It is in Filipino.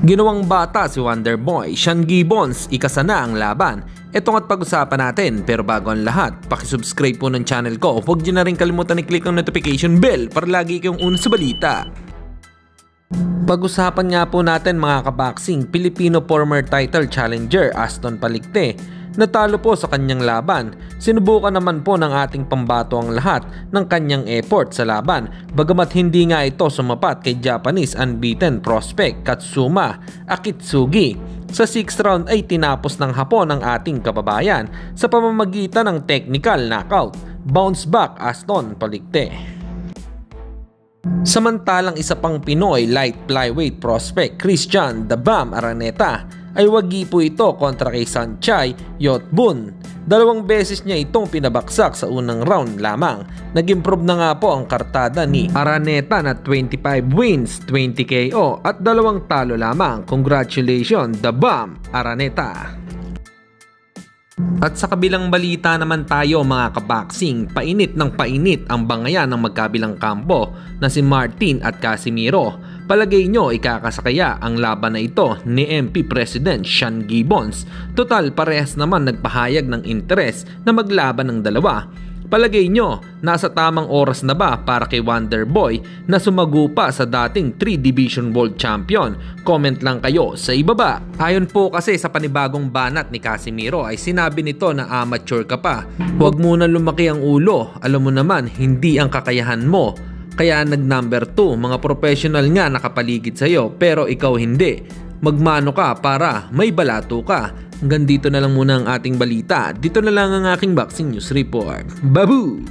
Ginawang bata si Wonderboy, Sean Gibbons, ikasa na ang laban. Ito nga't pag-usapan natin, pero bago ang lahat, pakisubscribe po ng channel ko. Huwag nyo na rin kalimutan i-click ang notification bell para lagi kayong una sa balita. Pag-usapan nga po natin mga kaboxing, Filipino former title challenger Aston Palicte. Natalo po sa kanyang laban. Sinubukan naman po ng ating pambato ang lahat ng kanyang effort sa laban. Bagamat hindi nga ito sumapat kay Japanese unbeaten prospect Katsuma Akitsugi. Sa 6th round ay tinapos ng hapon ang ating kababayan sa pamamagitan ng technical knockout. Bounce back Aston Palicte. Samantalang isa pang Pinoy light flyweight prospect Christian "The Bam" Araneta ay wagi po ito kontra kay Sanchay Yotbun. 2 beses niya itong pinabaksak sa unang round lamang. Nag-improve na nga po ang kartada ni Araneta na 25 wins, 20 KO at 2 talo lamang. Congratulations The Bam Araneta. At sa kabilang balita naman tayo mga kaboxing, painit ng painit ang bangayan ng magkabilang kampo na si Martin at Casimiro. Palagay nyo ikakasakaya ang laban na ito ni MP President Sean Gibbons. Total parehas naman nagpahayag ng interes na maglaban ng dalawa. Palagay nyo, nasa tamang oras na ba para kay Wonderboy na sumagupa sa dating 3 Division World Champion? Comment lang kayo sa ibaba. Ayon po kasi sa panibagong banat ni Casimiro ay sinabi nito na amateur ka pa. Huwag muna lumaki ang ulo, alam mo naman hindi ang kakayahan mo. Kaya nag number 2, mga professional nga nakapaligid sa'yo pero ikaw hindi. Magmano ka para may balato ka. Hanggang dito na lang muna ang ating balita. Dito na lang ang aking boxing news report. Babu!